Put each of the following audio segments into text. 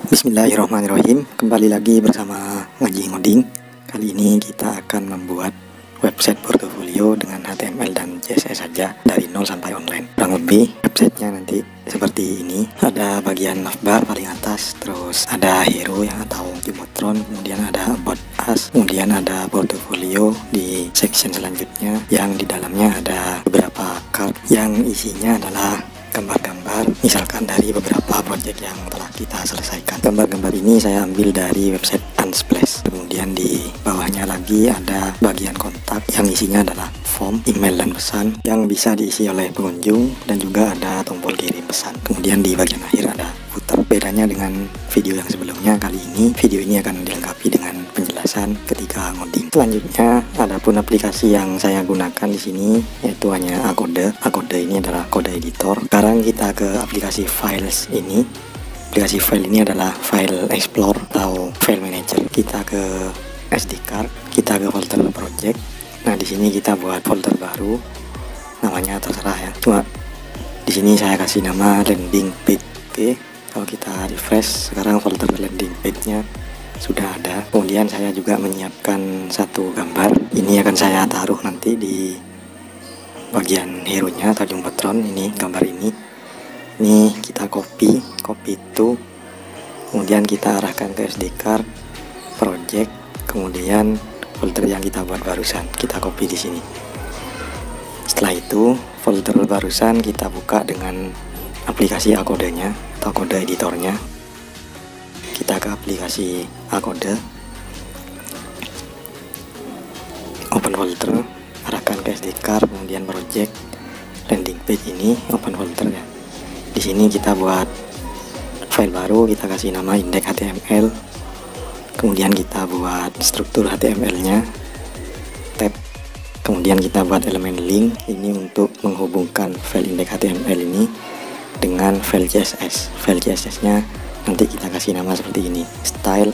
Bismillahirrahmanirrahim. Kembali lagi bersama Ngaji Ngoding. Kali ini kita akan membuat website portofolio dengan HTML dan CSS saja dari nol sampai online. Kurang lebih websitenya nanti seperti ini. Ada bagian navbar paling atas, terus ada hero yang atau jumbotron, kemudian ada about us, kemudian ada portofolio di section selanjutnya yang di dalamnya ada beberapa card yang isinya adalah gambar-gambar, misalkan dari beberapa project yang telah kita selesaikan. Gambar-gambar ini saya ambil dari website Unsplash. Kemudian di bawahnya lagi ada bagian kontak yang isinya adalah form, email dan pesan yang bisa diisi oleh pengunjung, dan juga ada tombol kirim pesan. Kemudian di bagian akhir ada footer. Bedanya dengan video yang sebelumnya, kali ini video ini akan dilengkapi dengan penjelasan ketika ngoding. Selanjutnya adapun aplikasi yang saya gunakan di sini yaitu hanya Acode. Acode ini adalah kode editor. Sekarang kita ke aplikasi files ini. Aplikasi file ini adalah file explorer atau file manager. Kita ke SD card, kita ke folder project. Nah, di sini kita buat folder baru. Namanya terserah ya. Cuma di sini saya kasih nama landing page. Oke, kalau kita refresh sekarang folder landing page-nya sudah ada. Kemudian saya juga menyiapkan satu gambar. Ini akan saya taruh nanti di bagian hero-nya atau jumbotron. Ini gambar ini kita copy itu, kemudian kita arahkan ke SD card, project, kemudian folder yang kita buat barusan kita copy di sini. Setelah itu folder barusan kita buka dengan aplikasi Acode-nya atau kode editornya. Kita ke aplikasi Acode, open folder, arahkan ke SD card, kemudian project, landing page ini, open foldernya. Di sini kita buat file baru, kita kasih nama index.html, kemudian kita buat struktur HTML-nya, tab, kemudian kita buat elemen link ini untuk menghubungkan file index.html ini dengan file CSS. File CSS-nya nanti kita kasih nama seperti ini, style,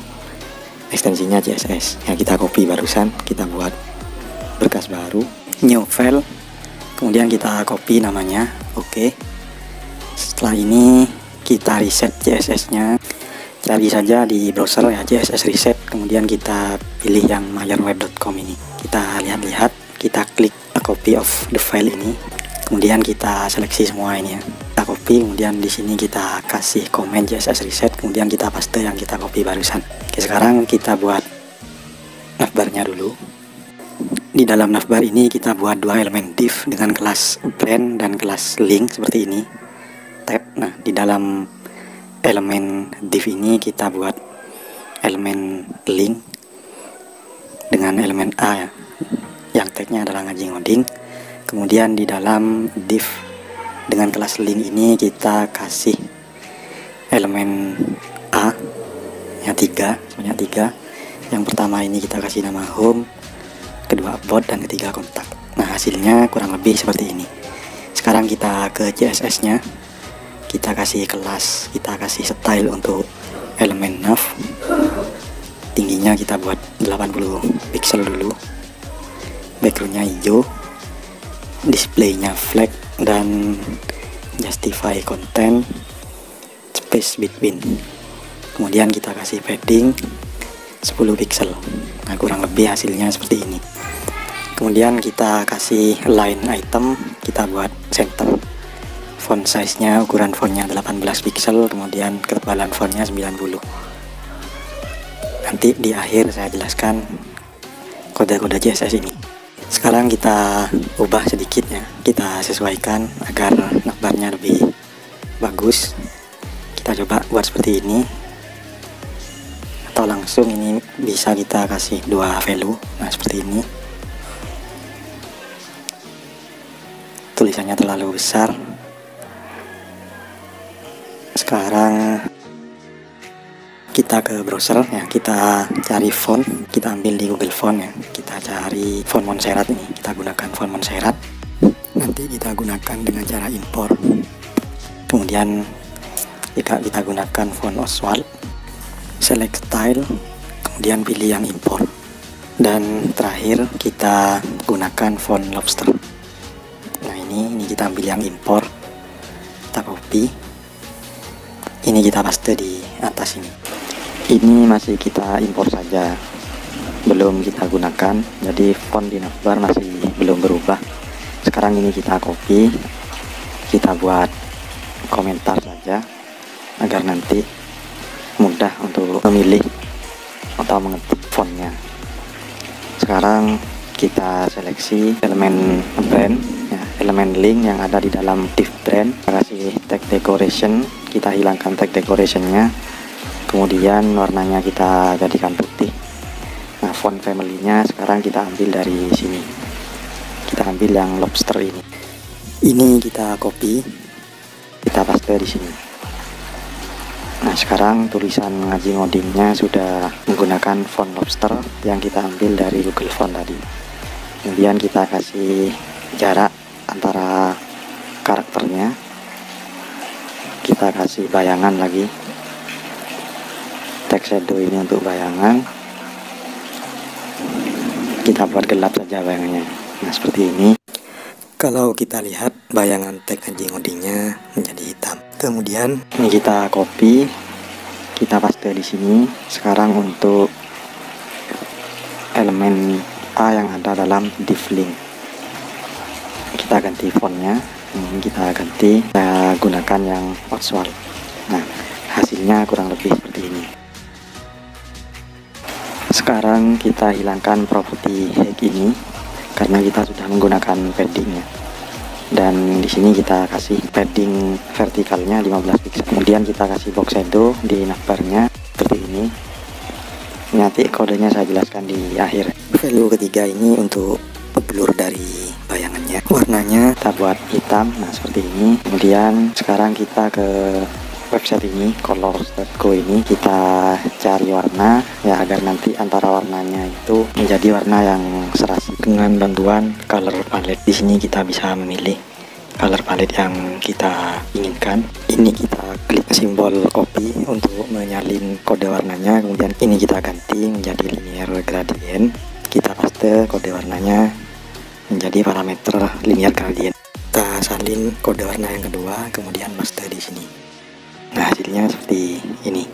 ekstensinya CSS yang kita copy barusan. Kita buat berkas baru, new file, kemudian kita copy namanya. Oke. Setelah ini kita reset CSS-nya. Cari saja di browser ya, CSS reset, kemudian kita pilih yang myarweb.com ini. Kita lihat-lihat, kita klik a copy of the file ini, kemudian kita seleksi semua ini ya. Kita copy, kemudian di sini kita kasih komen CSS reset, kemudian kita paste yang kita copy barusan. Oke, sekarang kita buat navbarnya dulu. Di dalam navbar ini kita buat dua elemen div dengan kelas brand dan kelas link seperti ini. Tab. Nah, di dalam elemen div ini kita buat elemen link dengan elemen A ya, yang tagnya adalah Ngaji Ngoding. Kemudian di dalam div dengan kelas link ini kita kasih elemen A yang sebanyak 3. Yang pertama ini kita kasih nama home, kedua about, dan ketiga kontak. Nah, hasilnya kurang lebih seperti ini. Sekarang kita ke CSS-nya. Kita kasih kelas, kita kasih style untuk elemen nav. Tingginya kita buat 80 pixel dulu. Backgroundnya hijau. Displaynya flag, dan justify content space between. Kemudian kita kasih padding 10 pixel. Nah, kurang lebih hasilnya seperti ini. Kemudian kita kasih line item, kita buat center. Font size-nya, ukuran fontnya 18 pixel, kemudian ketebalan fontnya 90. Nanti di akhir saya jelaskan kode-kode CSS ini. Sekarang kita ubah sedikit ya, kita sesuaikan agar navbarnya lebih bagus. Kita coba buat seperti ini, atau langsung ini bisa kita kasih dua value. Nah, seperti ini. Tulisannya terlalu besar. Sekarang kita ke browser ya, kita cari font, kita ambil di Google Font ya, kita cari font Montserrat ini, kita gunakan font Montserrat. Nanti kita gunakan dengan cara impor. Kemudian kita gunakan font Oswald, select style, kemudian pilih yang impor, dan terakhir kita gunakan font Lobster. Nah, ini kita ambil yang impor, kita copy. Ini kita paste di atas ini. Ini masih kita impor saja, belum kita gunakan, jadi font di navbar masih belum berubah. Sekarang ini kita copy, kita buat komentar saja agar nanti mudah untuk memilih atau mengetik fontnya. Sekarang kita seleksi elemen brand ya, elemen link yang ada di dalam div brand. Kita kasih tag decoration, kita hilangkan tag decorationnya, kemudian warnanya kita jadikan putih. Nah, font family-nya sekarang kita ambil dari sini, kita ambil yang lobster ini kita copy, kita paste di sini. Nah, sekarang tulisan ngaji ngodingnya sudah menggunakan font lobster yang kita ambil dari Google Font tadi. Kemudian kita kasih jarak antara karakternya, kita kasih bayangan lagi, text shadow ini untuk bayangan, kita buat gelap saja bayangannya. Nah, seperti ini. Kalau kita lihat bayangan tag anjing ngodingnya menjadi hitam. Kemudian ini kita copy, kita paste di sini. Sekarang untuk elemen A yang ada dalam div link, kita ganti fontnya, ini kita ganti, kita gunakan yang Oxford. Nah, hasilnya kurang lebih seperti ini. Sekarang kita hilangkan properti hak ini karena kita sudah menggunakan paddingnya, dan di sini kita kasih padding vertikalnya 15 pixel. Kemudian kita kasih box shadow di navbarnya seperti ini. Nanti kodenya saya jelaskan di akhir. Value ketiga ini untuk blur dari bayangannya, warnanya kita buat hitam, nah seperti ini. Kemudian sekarang kita ke website ini, colors.co ini, kita cari warna ya agar nanti antara warnanya itu menjadi warna yang serasi. Dengan bantuan color palette di sini kita bisa memilih color palette yang kita inginkan. Ini kita klik simbol copy untuk menyalin kode warnanya, kemudian ini kita ganti menjadi linear gradient, kita paste kode warnanya menjadi parameter linear gradient. Kita salin kode warna yang kedua, kemudian paste di sini. Nah, hasilnya seperti ini.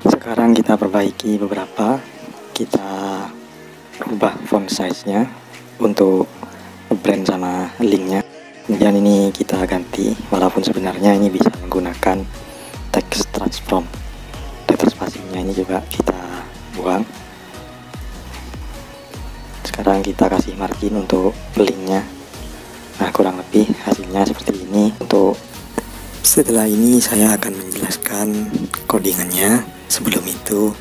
Sekarang kita perbaiki beberapa, kita rubah font size-nya untuk brand sama linknya. Kemudian ini kita ganti, walaupun sebenarnya ini bisa menggunakan text transform. Data spasinya ini juga kita buang. Sekarang kita kasih margin untuk linknya. Nah, kurang lebih hasilnya seperti ini. Setelah ini saya akan menjelaskan codingannya. Sebelum itu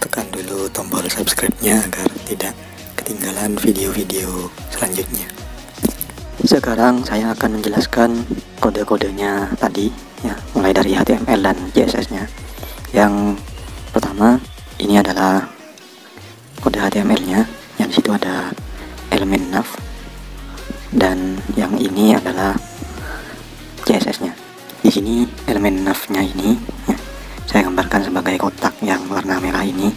tekan dulu tombol subscribe-nya agar tidak ketinggalan video-video selanjutnya. Sekarang saya akan menjelaskan kode-kodenya tadi ya, mulai dari HTML dan CSS-nya. Yang pertama ini adalah kode HTML-nya, yang disitu ada elemen nav, dan yang ini adalah CSS-nya. Di sini elemen nav-nya ini ya, saya gambarkan sebagai kotak yang warna merah ini.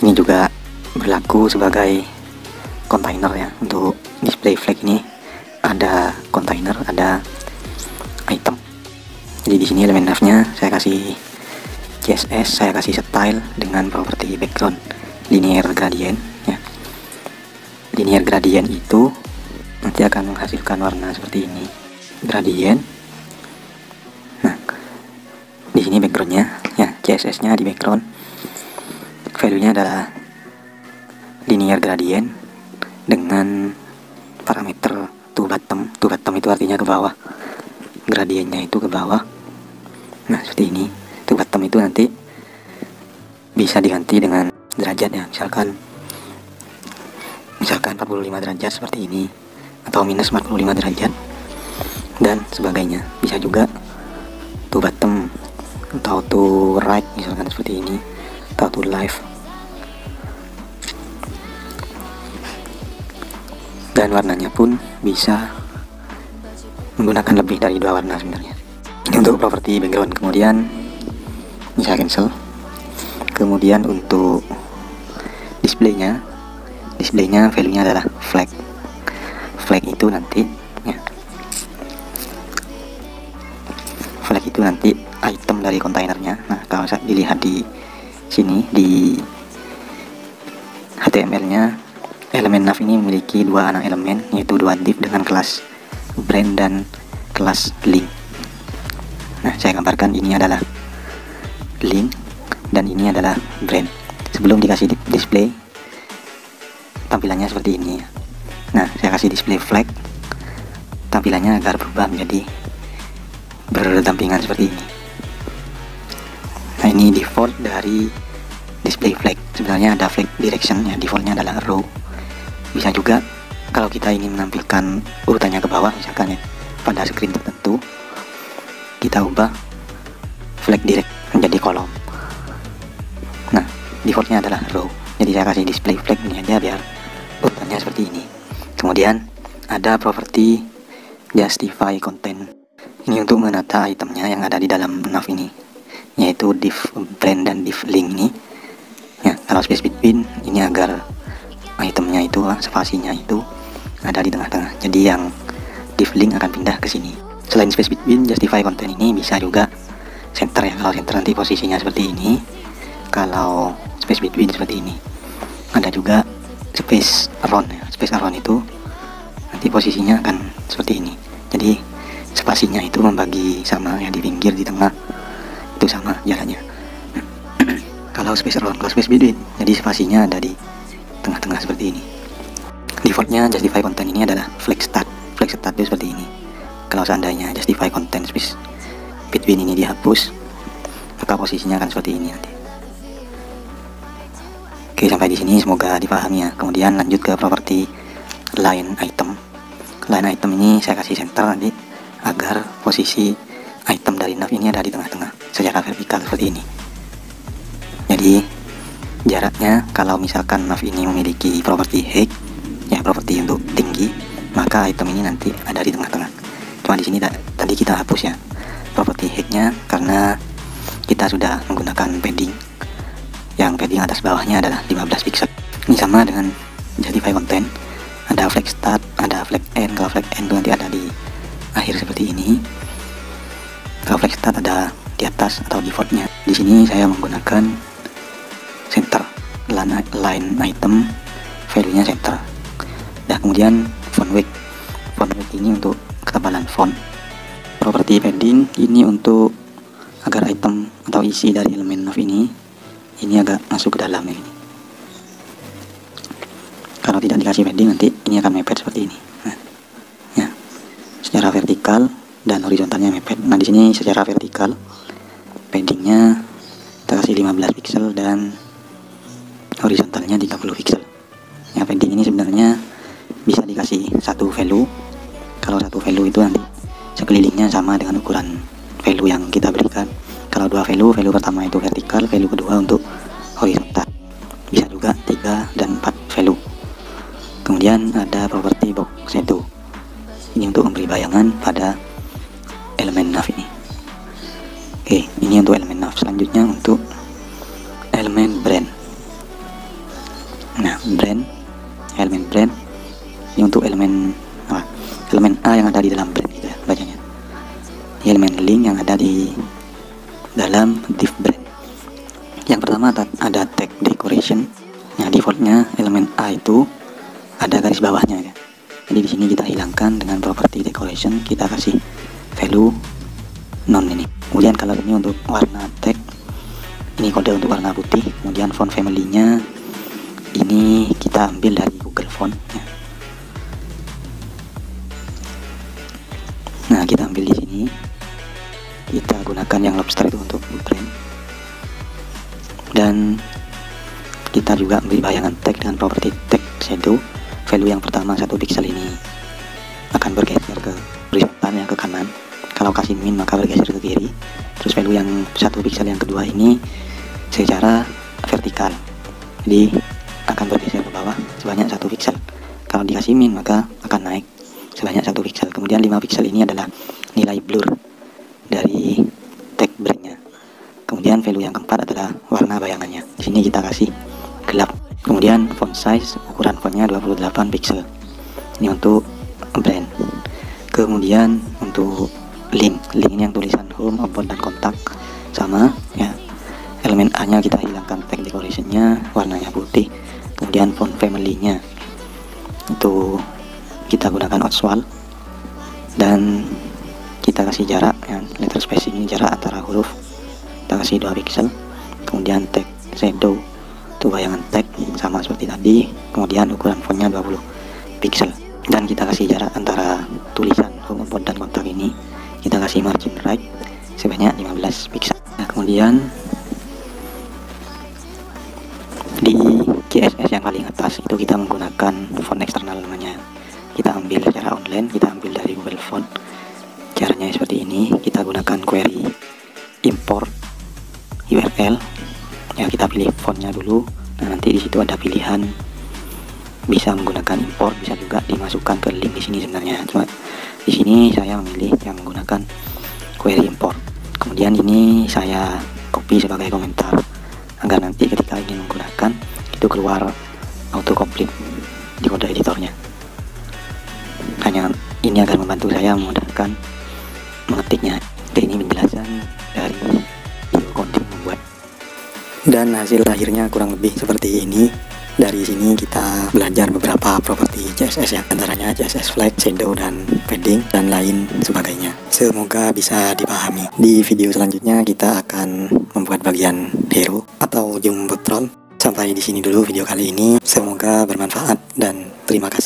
Ini juga berlaku sebagai kontainer ya. Untuk display flag ini ada kontainer, ada item. Jadi di sini elemen nav-nya saya kasih CSS, saya kasih style dengan properti background linear gradient ya. Linear gradient itu nanti akan menghasilkan warna seperti ini, gradient. Nah, di sini backgroundnya ya, CSS-nya di background. Value-nya adalah linear gradient dengan parameter to bottom. To bottom itu artinya ke bawah, gradiennya itu ke bawah. Nah, seperti ini. To bottom itu nanti bisa diganti dengan derajat ya, misalkan 45 derajat seperti ini, atau minus 45 derajat dan sebagainya. Bisa juga to bottom atau to right misalkan seperti ini, atau to left. Dan warnanya pun bisa menggunakan lebih dari 2 warna sebenarnya. Ini untuk properti background. Kemudian ini saya cancel. Kemudian untuk displaynya value-nya adalah flag. Flag itu nanti ya, flag itu nanti item dari kontainernya. Nah, kalau dilihat di sini di HTML-nya, elemen nav ini memiliki dua anak elemen, yaitu dua div dengan kelas brand dan kelas link. Nah, saya gambarkan ini adalah link dan ini adalah brand. Sebelum dikasih display, tampilannya seperti ini ya. Nah, saya kasih display flag, tampilannya agar berubah menjadi berdampingan seperti ini. Nah, ini default dari display flag. Sebenarnya ada flag direction ya, defaultnya adalah row. Bisa juga kalau kita ingin menampilkan urutannya ke bawah, misalkan ya, pada screen tertentu, kita ubah flag direct menjadi kolom. Nah, defaultnya adalah row, jadi saya kasih display flag ini aja biar urutannya seperti ini. Kemudian ada property justify content. Ini untuk menata itemnya yang ada di dalam nav ini, yaitu div brand dan div link ini ya. Kalau space between ini agar itemnya itu, spasinya itu ada di tengah-tengah, jadi yang div link akan pindah ke sini. Selain space between, justify content ini bisa juga center ya. Kalau center nanti posisinya seperti ini, kalau space between seperti ini. Ada juga space around ya. Space around itu nanti posisinya akan seperti ini, jadi spasinya itu membagi sama ya, di pinggir, di tengah itu sama jalannya. Kalau space around, kalau space between, jadi spasinya ada di tengah-tengah seperti ini. Defaultnya justify content ini adalah flag start. Flag start itu seperti ini. Kalau seandainya justify content space between ini dihapus, maka posisinya akan seperti ini nanti. Oke, sampai di sini semoga dipahami ya. Kemudian lanjut ke properti line item. Line item ini saya kasih center nanti agar posisi item dari nav ini ada di tengah-tengah secara vertikal seperti ini. Jadi jaraknya, kalau misalkan nav ini memiliki properti height ya, properti untuk tinggi, maka item ini nanti ada di tengah-tengah. Cuma di sini tadi kita hapus ya properti height-nya karena kita sudah menggunakan padding, yang padding atas bawahnya adalah 15 pixel. Ini sama dengan justify content, ada flag start, ada flag end. Kalau flag end itu nanti ada di akhir seperti ini. Kalau flag start ada di atas atau defaultnya. Di sini saya menggunakan center, line item value-nya center. Nah, kemudian font weight. Font weight ini untuk ketebalan font. Properti padding ini untuk agar item atau isi dari elemen nav ini agak masuk ke dalam ini. Kalau tidak dikasih padding nanti ini akan mepet seperti ini. Nah, ya, secara vertikal dan horizontalnya mepet. Nah, di sini secara vertikal paddingnya kita kasih 15 pixel dan horizontalnya 30 pixel. Ya, padding ini sebenarnya bisa dikasih satu value. Kalau satu value itu nanti sekelilingnya sama dengan ukuran value yang kita berikan. Kalau dua value pertama itu vertikal, value kedua untuk horizontal. Bisa juga 3 dan 4 value. Kemudian ada property box shadow. Ini untuk memberi bayangan pada elemen nav ini. Oke, ini untuk elemen nav. Selanjutnya untuk elemen brand. Nah, elemen brand ini untuk elemen A yang ada di dalam brand gitu ya bacanya. Ini elemen link yang ada di dalam div brand. Yang pertama ada tag decoration. Nah, defaultnya elemen A itu ada garis bawahnya ya. Jadi di sini kita hilangkan dengan property decoration, kita kasih value non ini. Kemudian kalau ini untuk warna tag, ini kode untuk warna putih. Kemudian font family-nya ini kita ambil dari Google Font ya. Nah, kita ambil di sini, kita gunakan yang lobster itu untuk brand, dan kita juga beri bayangan tag dengan property tag shadow. Value yang pertama 1 pixel ini akan bergeser ke horizontal ya, ke kanan. Kalau kasih min maka bergeser ke kiri. Terus value yang 1 pixel yang kedua ini secara vertikal, jadi akan bergeser ke bawah sebanyak 1 pixel. Kalau dikasih min maka akan naik sebanyak 1 pixel. Kemudian 5 pixel ini adalah nilai blur dari tag brandnya. Kemudian value yang keempat adalah warna bayangannya. Di sini kita kasih gelap. Kemudian font size, ukuran fontnya 28 pixel. Ini untuk brand. Kemudian untuk link ini yang tulisan home, about dan kontak sama ya. elemen A nya kita hilangkan tag decorationnya, warnanya putih. Kemudian font family nya itu kita gunakan Oxwald, dan kita kasih jarak ya, letter spacing ini jarak antara huruf kita kasih 2 pixel. Kemudian tag shadow itu bayangan tag sama seperti tadi. Kemudian ukuran fontnya 20 pixel, dan kita kasih jarak antara tulisan home import dan kontak ini kita kasih margin right sebanyak 15 pixel. Nah, kemudian di CSS yang paling atas itu kita menggunakan font eksternal namanya. Kita ambil secara online, kita ambil dari Google Font. Caranya seperti ini, kita gunakan query import URL. Ya, kita pilih fontnya dulu. Nah, nanti di situ ada pilihan bisa menggunakan import, bisa juga dimasukkan ke link di sini sebenarnya. Cuma di sini saya memilih yang menggunakan query import. Kemudian ini saya copy sebagai komentar agar nanti ketika ingin menggunakan itu keluar autocomplete di kode editornya. Hanya ini agar membantu saya memudahkan mengetiknya. Oke, ini penjelasan dari video konten membuat. Dan hasil akhirnya kurang lebih seperti ini. Dari sini kita belajar beberapa properti CSS, yang antaranya CSS flag, shadow, dan padding, dan lain sebagainya. Semoga bisa dipahami. Di video selanjutnya kita akan membuat bagian hero atau Jumbo Troll. Sampai di sini dulu video kali ini. Semoga bermanfaat dan terima kasih.